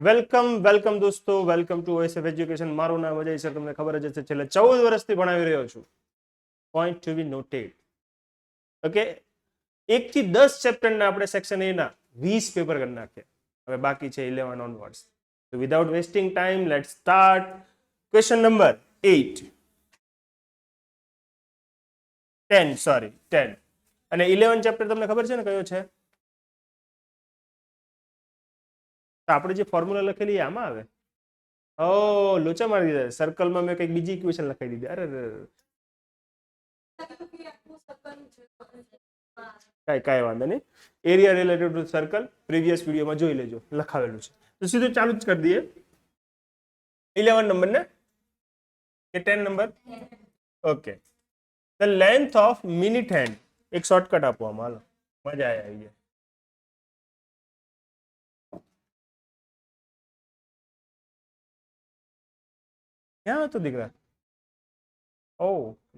Welcome દોસ્તો, welcome to ઓએસએફ education. મારું નામ અજય સર, તમને ખબર જ હશે છેલ્લા 14 વર્ષથી ભણાવી રહ્યો છું. પોઈન્ટ ટુ બી નોટેડ. ઓકે, 1 થી 10 ચેપ્ટરના આપણે સેક્શન એ ના 20 પેપર કરી નાખ્યા. હવે બાકી છે 11 onwards. So without wasting time, let's start. Question number 8. 10 અને 11 ચેપ્ટર તમને ખબર છે ને કયો છે? આપણે જે ફોર્મ્યુલા લખેલી આમાં આવે. ઓ લોચા મારી દીધા. સર્કલમાં મેં કંઈક બીજી ઇક્વેશન લખાઈ દીધી. અરે કાંઈ વાંધો નહીં. Area related to circle previous વિડીયોમાં જોઈ લેજો, લખાવેલું છે. તો સીધું ચાલુ જ કરી દઈએ. 11 નંબર ને કે 10 number? Okay. The length of minute hand. એક શોર્ટકટ આપો આમાં, હાલો મજા આવી જાય. ક્યાં હતો દીકરા? ઓ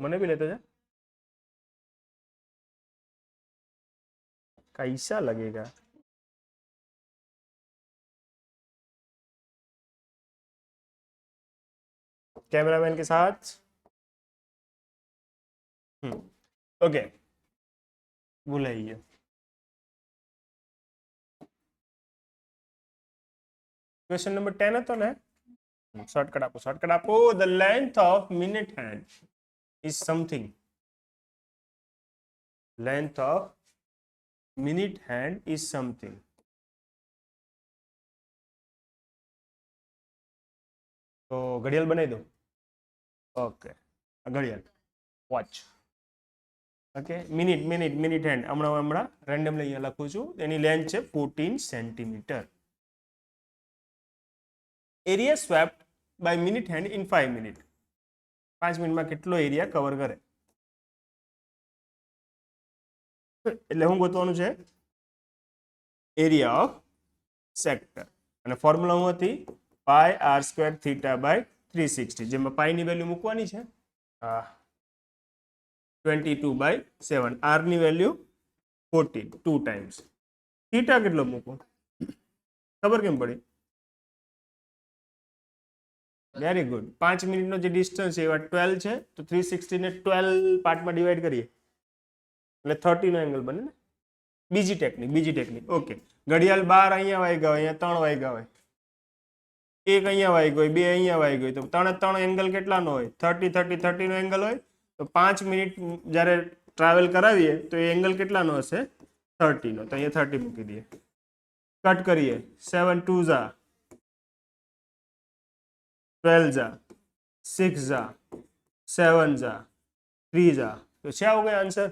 મને બી લેતો છે. कैसा लगेगा? कैमरामैन के साथ. ओके, बुलाइए. क्वेश्चन नंबर 10 હતો ને? શોર્ટકટ આપો. The length of minute hand is something. Length of minute hand is something. તો ઘડિયાળ બનાવી દો. ઓકે, ઘડિયાળ વોચ. ઓકે, મિનિટ હેન્ડ હમણાં રેન્ડમલી અહીંયા લખું છું. એની લેન્થ છે 14 centimetre. Area swept by minute hand in 5 minute. 5 મિનિટમાં કેટલો એરિયા કવર કરે? એટલે હું ગોતવાનું છે એરિયા ઓફ સેક્ટર. અને ફોર્મ્યુલા હું હતી પાઈ આર સ્ક્વેર થીટા બાય 360, જેમાં પાઈની વેલ્યુ મૂકવાની છે 22/7, આર ની વેલ્યુ 14, 2 ટાઈમ્સ. થીટા કેટલો મૂકું ખબર કેમ પડી? Very good. 5 મિનિટનો જે ડિસ્ટન્સ છે એવા 12 છે, તો 360 ને 12 પાર્ટમાં ડિવાઈડ કરીએ એટલે 30 નો એંગલ બને ને. બીજી ટેકનિક. ઓકે, ઘડિયાળ 12 અહીંયા વાગ્યા હોય, અહીંયા 3 વાગ્યા હોય, એક અહીંયા વાગ્યો હોય, 2 અહીંયા વાગ્યો હોય, તો 3 એંગલ કેટલાનો હોય? 30 નો એંગલ હોય. તો 5 મિનિટ જ્યારે ટ્રાવેલ કરાવીએ તો એ એંગલ કેટલાનો હશે? 30 નો. તો અહીંયા 30 મૂકી દઈએ. કટ કરીએ. 7 2 ઝા 12 ઝા 6 ઝા 7 ઝા 3 ઝા. તો क्या हो गया आंसर?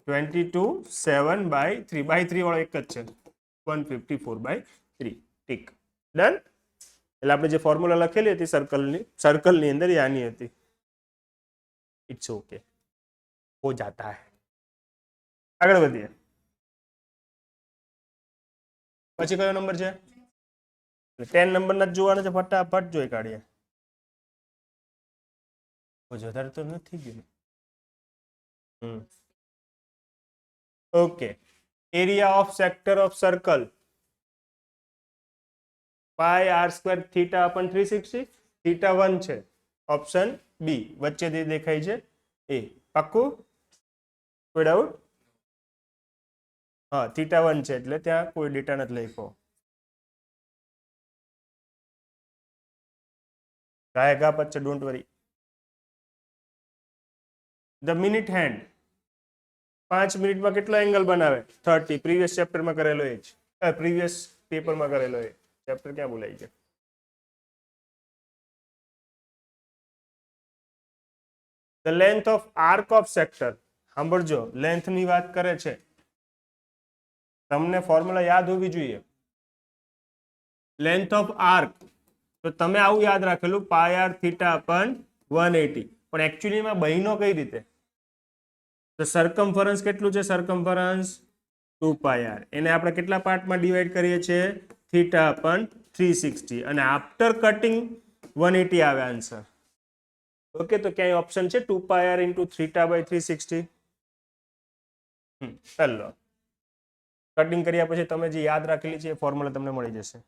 22/7/3 વાળો એક જ છે, 154/3. ટીક. ડન. એટલે આપણે જે ફોર્મ્યુલા લખેલી હતી સર્કલની અંદર એ આની હતી. ઇટ્સ ઓકે, હો જાતા હૈ. આગળ વધીએ. પછી કયો નંબર છે? 10 નંબરના જ જોવાના છે, ફટાફટ જોઈ કાઢીએ. વધારે તો નથી ગયું. Okay, area of sector of circle pi r square theta upon 360. Theta 1 છે, ઓપ્શન બી વચ્ચેથી દેખાય છે એ. પાક્કું? કોઈ ડાઉટ? હા, થીટા 1 છે એટલે ત્યાં કોઈ ડેટા નથી લખ્યો. ગાય પછી don't worry. The minute hand 5 મિનિટમાં કેટલો એંગલ બનાવે? 30. પ્રીવિયસ ચેપ્ટરમાં કરેલો એ જ, પ્રીવિયસ પેપરમાં કરેલો એ ચેપ્ટર ક્યાં બોલાય છે? The length of arc of sector. સાંભળજો, લેન્થ ની વાત કરે છે. તમને ફોર્મ્યુલા યાદ હોવી જોઈએ. લેન્થ ઓફ આર્ક, તો તમે આવું યાદ રાખેલું પાઈ આર થીટા અપન 180, પણ એકચ્યુઅલીમાં બહેનો કઈ રીતે? તો સરકમફરન્સ કેટલું છે? સરકમફરન્સ 2 પાઈ આર. એને આપણે કેટલા પાર્ટમાં ડિવાઈડ કરીએ છીએ? થીટા અપન 360, અને આફ્ટર કટિંગ 180 આવે આન્સર. ઓકે, તો ક્યાંય ઓપ્શન છે 2 પાઈ આર ઇન્ટુ થીટા બાય 360? પહેલો. કટિંગ કર્યા પછી તમે જે યાદ રાખેલી છે એ ફોર્મ્યુલા તમને મળી જશે.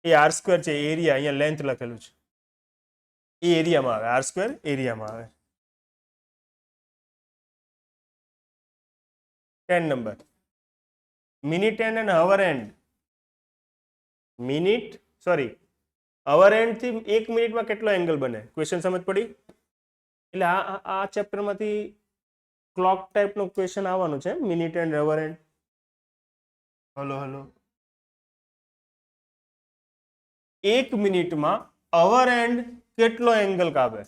એ આર સ્ક્વેર છે, એરિયા અહીંયા લેન્થ લખેલું છે એ એરિયામાં આવે, આર સ્ક્વેર એરિયામાં આવે. 10 નંબર, મિનિટ એન્ડ અને hour and. Minute sorry hour and થી 1 મિનિટમાં કેટલો એંગલ બને? ક્વેશ્ચન સમજ પડી? એટલે આ ચેપ્ટરમાંથી ક્લોક ટાઈપનો ક્વેશ્ચન આવવાનું છે, minute and hour and. Hello hello, 1 મિનિટમાં અવર એન્ડ કેટલો એંગલ કાપે?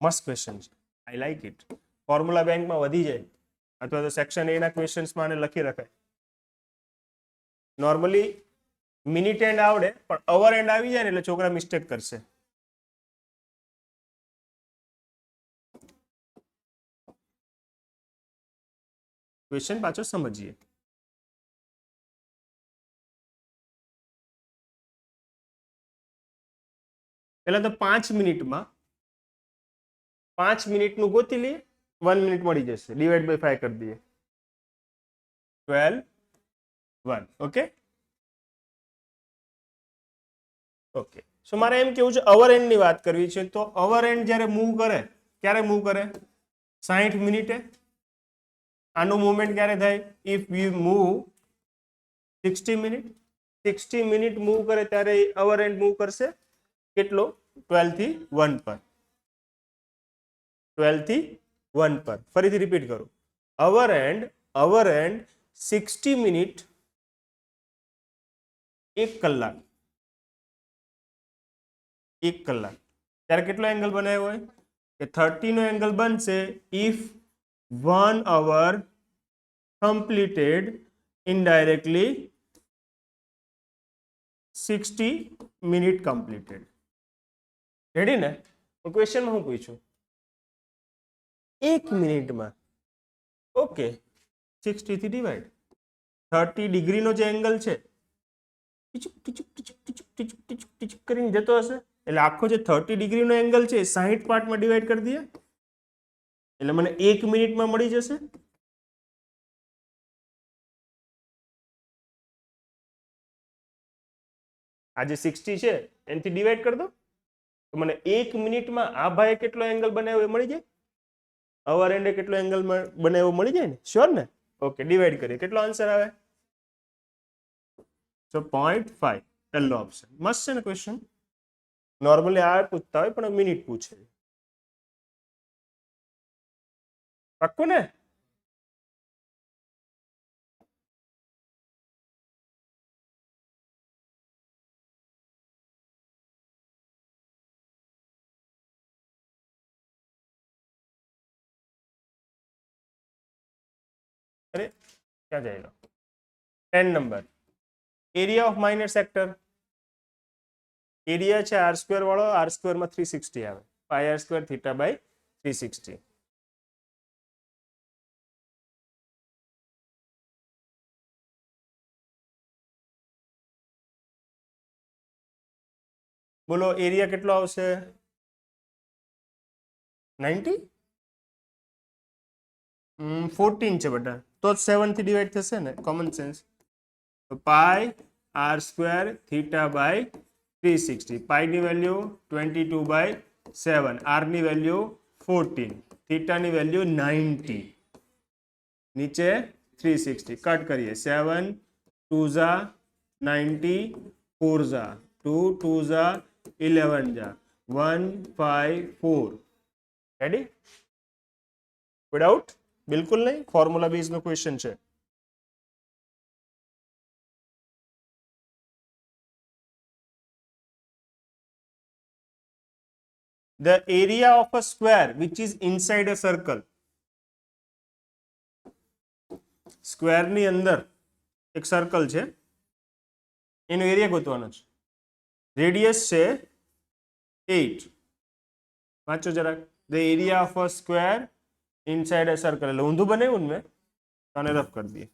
મસ્ત ક્વેશ્ચન છે, આઈ લાઈક ઇટ. ફોર્મ્યુલા બેંકમાં વધી જાય અથવા તો સેક્શન એ ના ક્વેશ્ચન્સમાં આને લખી રખાય. નોર્મલી મિનિટ એન્ડ આવડે પણ અવર એન્ડ આવી જાય ને એટલે છોકરા મિસ્ટેક કરશે. ક્વેશ્ચન પાછો સમજીએ. પહેલા તો 5 મિનિટમાં 5 મિનિટનું ગોતી લઈએ, 1 મિનિટ મળી જશે. ડિવાઈડ બાય 5 કરી દઈએ, 12 1. Okay okay. સો મારે એમ કેવું છે, અવર એન્ડ ની વાત કરવી છે. તો અવર એન્ડ જ્યારે મૂવ કરે, ક્યારે મૂવ કરે? 60 મિનિટે. આનું મૂવમેન્ટ ક્યારે થાય? If you move 60 minute. 60 minute move કરે ત્યારે અવર એન્ડ મૂવ કરશે કેટલો? 12 થી 1 પર. 12 થી 1 પર. ફરીથી રિપીટ કરું, અવર એન્ડ 60 મિનિટ 1 કલાક. 1 કલાક ત્યારે કેટલો એંગલ બનાવ્યો હોય? કે 30 નો એંગલ બનશે if 1 hour completed indirectly 60 minute completed. Ready ને? ક્વેશ્ચનમાં હું પૂછું 1 મિનિટમાં. ઓકે, 60 થી ડિવાઈડ. 30 ડિગ્રીનો જે એંગલ છે કરીને જતો હશે, એટલે આખો જે 30 ડિગ્રીનો એંગલ છે 60 પાર્ટમાં ડિવાઈડ કરી દઈએ એટલે મને 1 મિનિટમાં મળી જશે. આ જે 60 છે એનાથી ડિવાઈડ કરી દો તો મને 1 મિનિટમાં આ ભાઈએ કેટલો એંગલ બનાવ્યો એ મળી જાય. અવર એન્ડે કેટલો એંગલ બનાવ્યો મળી જાય ને? શ્યોર ને? ઓકે, ડિવાઈડ કરીએ, કેટલો આન્સર આવે? તો 0.5 પહેલો ઓપ્શન. મસ્ત છે ને ક્વેશ્ચન? નોર્મલી આ પૂછતા હોય પણ મિનિટ પૂછે. પાક્કું ને? અરે ક્યાં જાયેગા? 10 number, area of minor sector. Area છે આર સ્ક્વેર વાળો, આર સ્ક્વેર માં 360 આવે, પાઈ આર સ્ક્વેર થીટા બાય 360. બોલો એરિયા કેટલો આવશે? 90? 14 છે બેટા, તો 7 થી ડિવાઈડ થશે ને, કોમન સેન્સ. તો પાઈ આર સ્ક્વેર થીટા બાય 360. પાઈ ની વેલ્યુ 22/7, આર ની વેલ્યુ 14, થીટા ની વેલ્યુ 90, નીચે 360. કટ કરીએ, 7 2 જા 90, 4 જા 2, 2 જા 11 જા 154. રેડી? વિડાઉટ? બિલકુલ નહીં, ફોર્મ્યુલા બેઝ નો ક્વેશ્ચન છે. The area of a square which is inside a circle. Square ની અંદર એક સર્કલ છે, એનો એરિયા ગોતવાનો છે. રેડિયસ છે 8. વાંચો જરાક. The area of a square inside a circle. એટલે ઊંધું બનાવ્યું ને મેં, આને રફ કરી દઈએ.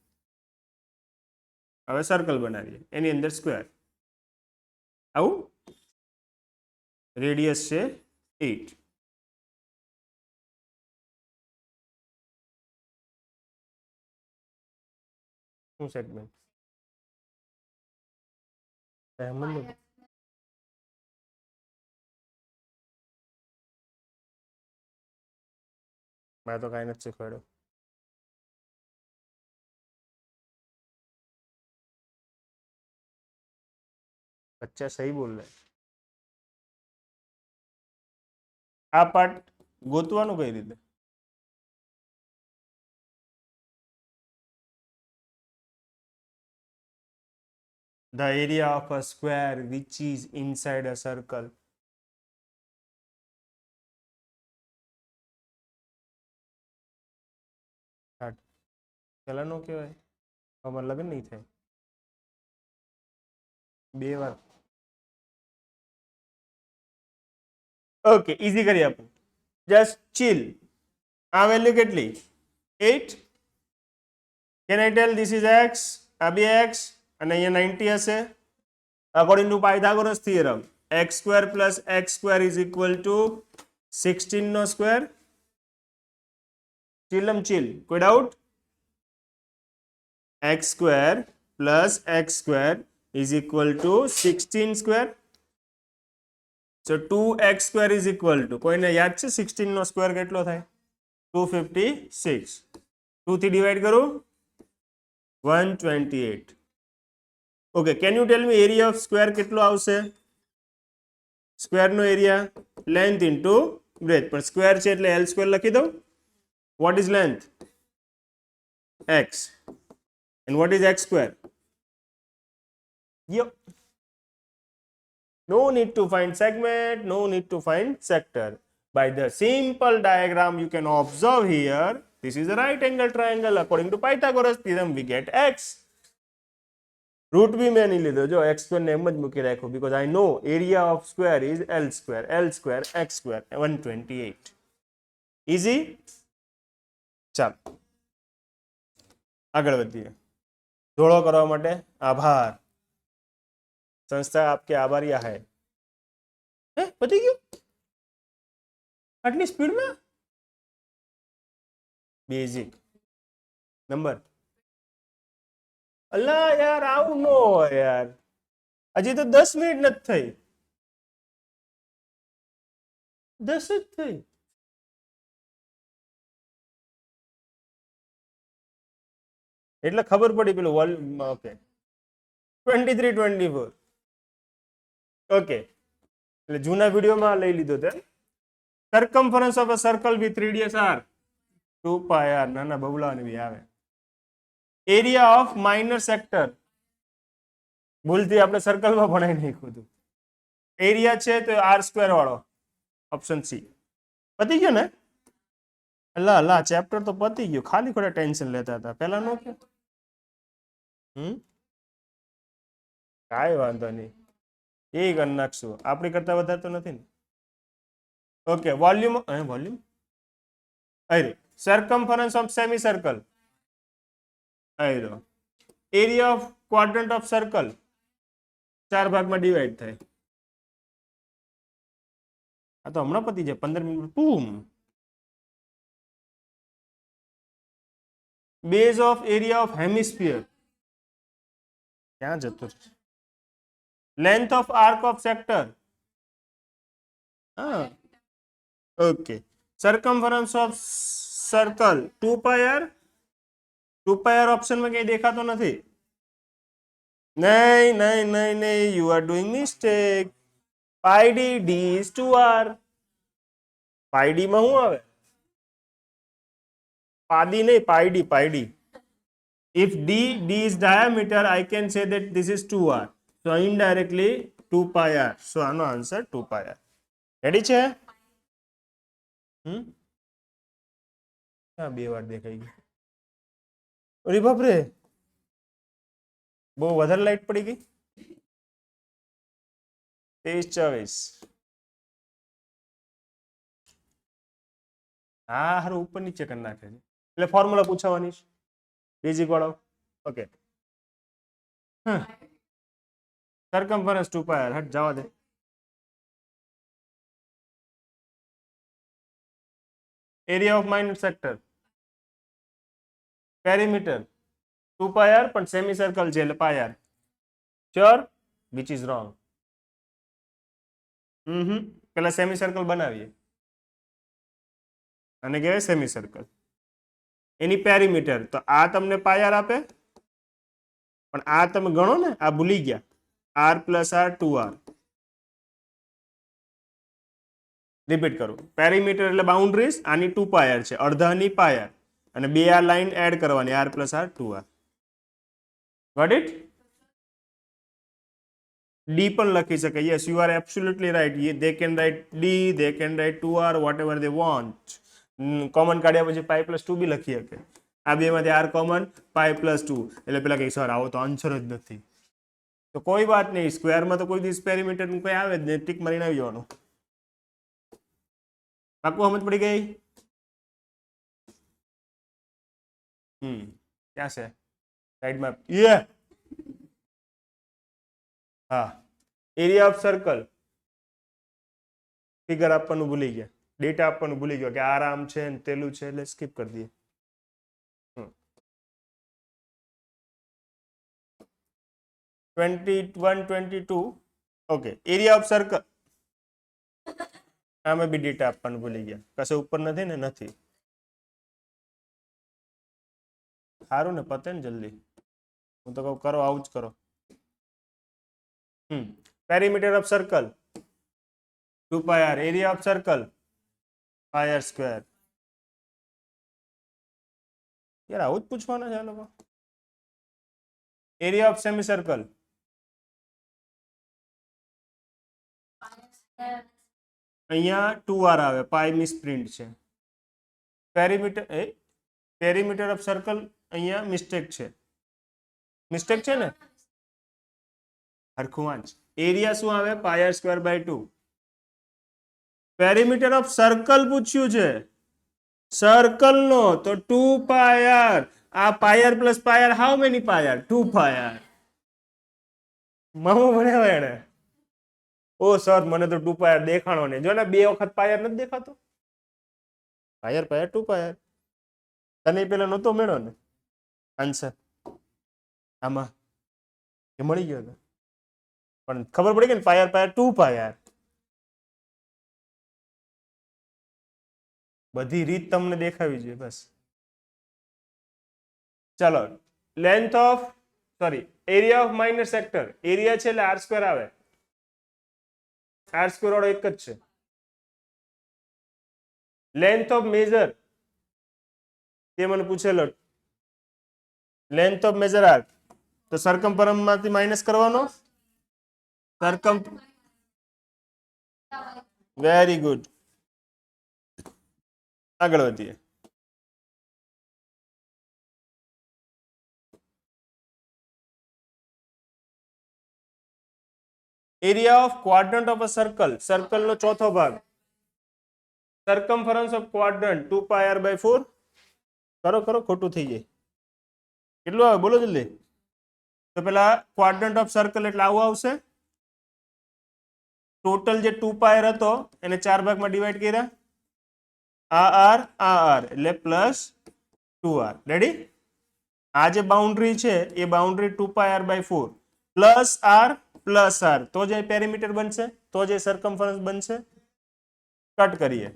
હવે સર્કલ બનાવીએ, એની અંદર સ્ક્વેર. આવું રેડિયસ છે 8. શું સેગમેન્ટ? મેં તો કાંઈ નથી શીખવાડ્યું. બચ્ચા સહી બોલ રહે. આ પાર્ટ ગોતવાનું કઈ રીતે? The area of a square which is inside a circle. પેલા નો કહેવાય, અમારે લગ્ન નહીં થાય. 2 વાર. ઓકે, ઈઝી કરી આપું. Just chill. આ વેલ્યુ કેટલી? 8. Can I tell this is x? આ બી x અને અહીંયા 90 હશે. According to Pythagoras theorem, x square plus x square is equal to 16 નો સ્ક્વેર. ચીલમ ચીલ, કોઈ doubt? x square plus x square is equal to 16 square. So 2x square is equal to, કોઈને યાદ છે 16 નો સ્ક્વેર કેટલો થાય? 256. 2 થી ડિવાઈડ કરું 128. Okay, can you tell me area of square કેટલો આવશે? સ્ક્વેર નો એરિયા લેન્થ ઇન્ટુ બ્રેથ, પણ સ્ક્વેર છે એટલે એલ સ્ક્વેર લખી દઉં. What is length? x. And what is x square? Yep. No need to find segment, no need to find sector. By the simple diagram you can observe here, this is a right angle triangle. According to Pythagoras theorem we get x. Root भी मैं नहीं लेता, जो x square ने M જ મૂકી રાખ્યો, because I know area of square is L square x square 128. Easy? ચાલો આગળ વધીએ. ધોળો કરવા માટે આભાર. સંસ્થા આપકે આભારિયા હૈ. પતી ગયું આટલી સ્પીડમાં? Basic number. અલ્લા યાર, આવું ન હોય યાર, હજી તો 10 મિનિટ નથી થઈ. 10 જ થઈ. એટલે ખબર પડી પેલું વોલ્યુમ. ઓકે, 23 24. ઓકે, એટલે જૂના વિડીયોમાં લઈ લીધો તે. Circumference of a circle with radius r 2 pi r. નાના બબલાની બી આવે. એરિયા ઓફ માઇનર સેક્ટર, ભૂલથી આપણે સર્કલમાં ભણાઈ નાખ્યું હતું. એરિયા છે તો r સ્ક્વેર વાળો, ઓપ્શન સી. પતી ગયો ને? અલ્લા અલ્લા, ચેપ્ટર તો પતી ગયું, ખાલી ખોટા ટેન્શન લેતા હતા પેલા નો કે. કાંઈ વાંધો નહીં, એ કરી નાખશું. આપણી કરતા વધારે તો નથી ને. Okay, volume circumference of semi circle. Area of quadrant of circle 4 ભાગમાં ડિવાઈડ થાય. આ તો હમણાં પતી જાય, 15 minute. Boom. Base of area of hemisphere ક્યાં જતો? Length of arc of sector. હા, okay. Circumference of circle 2 pi r. 2 pi r ઓપ્શનમાં કઈ દેખાતો નથી. નહીં નહીં નહીં નહીં, you are doing mistake. Pi D, D is 2r. Pi D માં શું આવે? પાદી નહીં, pi D. If d is diameter, I can say that this is 2r. So indirectly 2 pi r. So આનો આન્સર 2 pi r. રેડી છે? હા, 2 વાર દેખાઈ ગઈ. અરે બાપ રે, બહુ વધારે લાઈટ પડી ગઈ. 23 24. હા, હારું ઉપર નીચે કરી નાખે છે એટલે ફોર્મ્યુલા પૂછવાની છે બેઝિક વાળો. Okay, circumference 2 pi r. હટ જવા દે. Area of minor sector, perimeter 2 pi R પણ સેમી સર્કલ છે એટલે pi R. Sure? Which is wrong. પેલા સેમી સર્કલ બનાવીએ અને કહેવાય સેમી સર્કલ. એની પેરીમીટર તો આ તમને પાય આર આપે, પણ આ તમે ગણો ને, આ ભૂલી ગયા. R plus R 2r. Repeat કરું. પેરીમીટર એટલે બાઉન્ડ્રીઝ, આની 2 પાય આર છે, અડધાની પાય આર, અને બે આ લાઈન એડ કરવાની, r plus R 2r. Got it? D પણ લખી શકે. Yes, you are absolutely right. They can write D, they can write 2r, whatever they want. Common કાઢ્યા પછી પાઈ પ્લસ 2 બી લખી શકે. આ બે માંથી આર કોમન, પાઈ પ્લસ 2, એટલે પેલા કઈ સર આવો તો આન્સર જ નથી. તો કોઈ વાત નહીં, સ્ક્વેરમાં તો કોઈ દિવસ પેરીમીટર નું કોઈ આવે જ નહીં, ટીક મારીને આવી જવાનું. પાકું સમજ પડી ગઈ? ક્યાં છે સાઈડમાં? હા, એરિયા ઓફ સર્કલ. ફિગર આપવાનું ભૂલી ગયા, ડેટા આપવાનું ભૂલી ગયો કે આરામ છે ને તેલું છે, એટલે સ્કીપ કરી દઈએ. 21, 22. Okay, area of circle. આમાં બી ડેટા આપવાનું ભૂલી ગયા. કશે ઉપર નથી ને? નથી. સારું ને, પતે ને જલ્દી. હું તો કહું કરો, આવું જ કરો. Perimeter of circle 2 pi r. Area of circle pi r square. યાર આવું જ પૂછવાનું છે આ લોકો. એરિયા ઓફ સેમી સર્કલ અહીંયા 2r આવે, પાઈ મિસ પ્રિન્ટ છે. પેરીમીટર ઓફ સર્કલ અહીંયા મિસ્ટેક છે. મિસ્ટેક છે ને? હરખું વાંચ. એરિયા શું આવે? Pi r square by 2. Perimeter of circle પૂછ્યું છે, સર્કલ નો, તો 2 પાય આર. આ pi r plus pi r, how many pi r? 2 pi r. મામો ભણ્યા એને. ઓ સર, મને તો 2 પાય આર દેખાણો નહીં. જો ને, બે વખત પાય આર નથી દેખાતો. પાય આર 2 પાય આર. તને પેલા નહોતો મેળો ને આન્સર આમાં, એ મળી ગયો હતો, પણ ખબર પડી ગઈ ને, પાય આર 2 પાય આર. બધી રીત તમને દેખાવી જોઈએ બસ. ચાલો, length of area of minor sector. Area છે એટલે આર સ્ક્વેર આવે. આર સ્ક્વેર વાળો એક જ છે. લેન્થ ઓફ મેજર, તે મને પૂછેલો. લેન્થ ઓફ મેજર આર, તો સરકમફરન્સ માંથી માઇનસ કરવાનો. Very good. આગળ વધીએ. Area of quadrant of a circle. Circle નો ચોથો ભાગ. Circumference of quadrant 2 pi r by 4. કરો કરો, ખોટું થઈ જાય. કેટલું આવે બોલો જલ્દી. તો પેલા ક્વાડ્રન્ટ ઓફ સર્કલ એટલે આવું આવશે. ટોટલ જે 2 પાય આર હતો એને 4 ભાગમાં ડિવાઈડ કર્યા. આ આર એટલે પ્લસ 2r. રેડી? આ જે બાઉન્ડ્રી છે એ boundary 2 pi r by 4 plus r, તો જે પેરીમીટર બનશે, તો જે સરકમફરન્સ બનશે. કટ કરીએ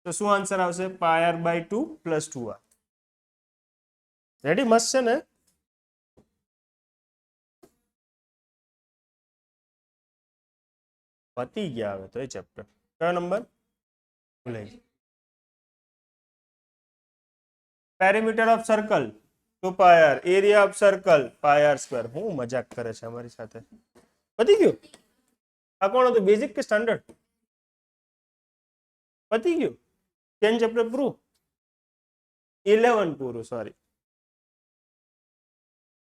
તો શું આન્સર આવશે? Pi r by 2 plus 2r. Ready? મસ્ત છે ને? પતી ગયા હવે તો એ ચેપ્ટર. કયો નંબર? ભૂલાઈ. Perimeter of circle 2 pi r. Area of circle pi r square. હું મજાક કરે છે અમારી સાથે. પતી ગયું? આ કોણ હતું? બેઝિક કે સ્ટાન્ડર્ડ? પતી ગયું. 10 ચેપ્ટર પૂરું. 11 પૂરું, સોરી.